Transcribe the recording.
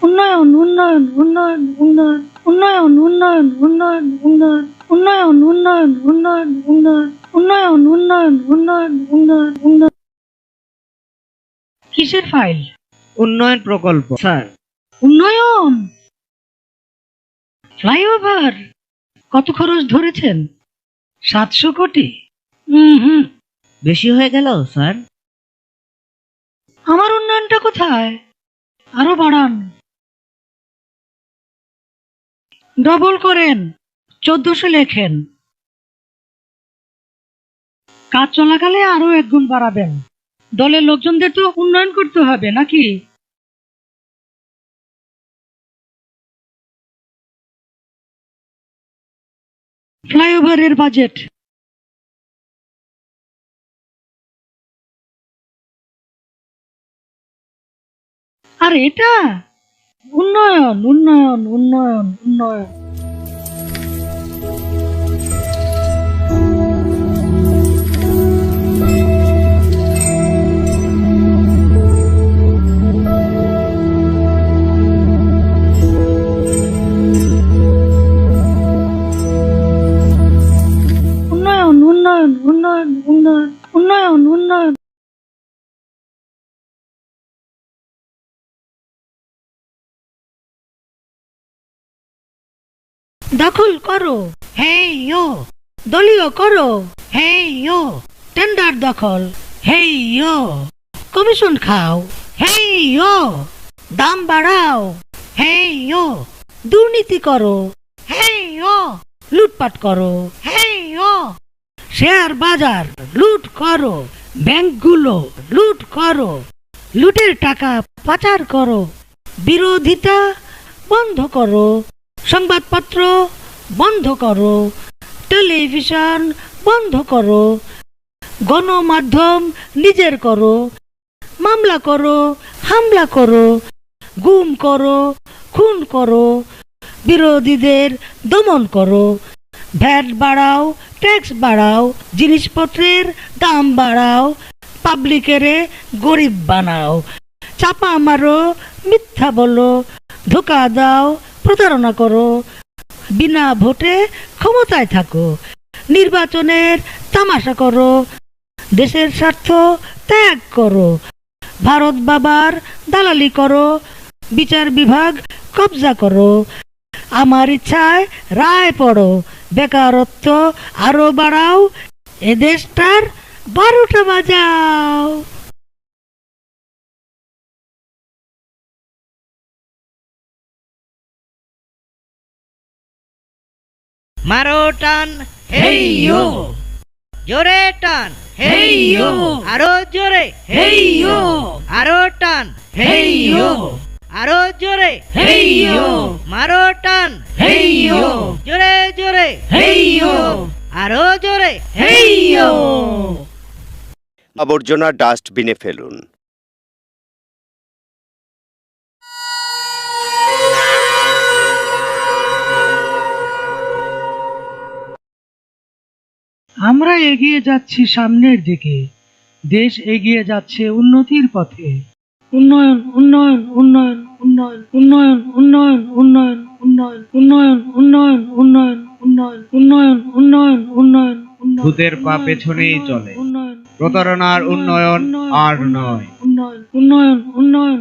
উন্নয়ন উন্নয়ন উন্নয়ন উন্নয়ন উন্নয়ন উন্নয়ন উন্নয়ন উন্নয়ন উন্নয়ন উন্নয়ন উন্নয়ন উন্নয়ন উন্নয়ন উন্নয়ন উন্নয়ন উন্নয়ন। কিসের ফাইল? উন্নয়ন প্রকল্প স্যার। উন্নয়ন ফ্লাইওভার কত খরচ ধরেছেন? 700 কোটি? হুম, বেশি হয়ে গেল স্যার। আমার উন্নয়নটা কোথায়? আরো বাড়ান, ডবল করেন, 1400 লেখেন। কাজ চলাকালে আরো 1 গুণ বাড়াবেন। দলের লোকজনদের তো উন্নয়ন করতে হবে নাকি? ফ্লাইওভারের বাজেট আর এটা উন্নয়ন উন্নয়ন উন্নয়ন উন্নয়ন। উন্নয়ন উন্নয়ন উন্নয়ন উন্নয়ন উন্নয়ন উন্নয়ন। দখল করো, হেই ইয়ো। দলীয় করো, হেই ইয়ো। টেন্ডার দখল, হেই ইয়ো। কমিশন খাও, হেই ইয়ো। দাম বাড়াও, হেই ইয়ো। দুর্নীতি করো, হেই ইয়ো। লুটপাট করো, হেই ইয়ো। শেয়ার বাজার লুট করো, ব্যাংকগুলো লুট করো, লুটের টাকা পাচার করো। বিরোধিতা বন্ধ করো, সংবাদপত্র বন্ধ করো, টেলিভিশন বন্ধ করো, গণমাধ্যম নিজের করো, মামলা করো, হামলা করো, গুম করো, খুন করো, বিরোধীদের দমন করো, ভ্যাট বাড়াও, ট্যাক্স বাড়াও, জিনিসপত্রের দাম বাড়াও, পাবলিকেরে গরিব বানাও, চাপা মারো, মিথ্যা বলো, ধোকা দাও, প্রতারণা করো, বিনা ভোটে ক্ষমতায় থাকো, নির্বাচনের তামাশা করো, দেশের স্বার্থ ত্যাগ করো, ভারত বাবার দালালি করো, বিচার বিভাগ কবজা করো, আমার ইচ্ছায় রায় পড়ো, বেকারত্ব আরো বাড়াও, এ দেশটার 12টা বাজাও। মারো টান, হেই ইয়ো। জোরে টান, হেই ইয়ো। আরো জোরে, হেই ইয়ো। আরো টান, হেই ইয়ো। আরো জোরে, হেই ইয়ো। মারো টান, হেই ইয়ো। জোরে জোরে, হেই ইয়ো। আরো জোরে, হেই ইয়ো। আবর্জনা ডাস্টবিনে ফেলুন। আমরা এগিয়ে যাচ্ছি সামনের দিকে, দেশ এগিয়ে যাচ্ছে উন্নতির পথে। উন্নয়ন উন্নয়ন উন্নয়ন উন্নয়ন উন্নয়ন উন্নয়ন উন্নয়ন উন্নয়ন উন্নয়ন উন্নয়ন উন্নয়ন উন্নয়ন উন্নয়ন উন্নয়ন উন্নয়ন উন্নয়ন। ভূতের পা পেছনেই চলে, প্রতারণার উন্নয়ন আর নয়। উন্নয়ন উন্নয়ন উন্নয়ন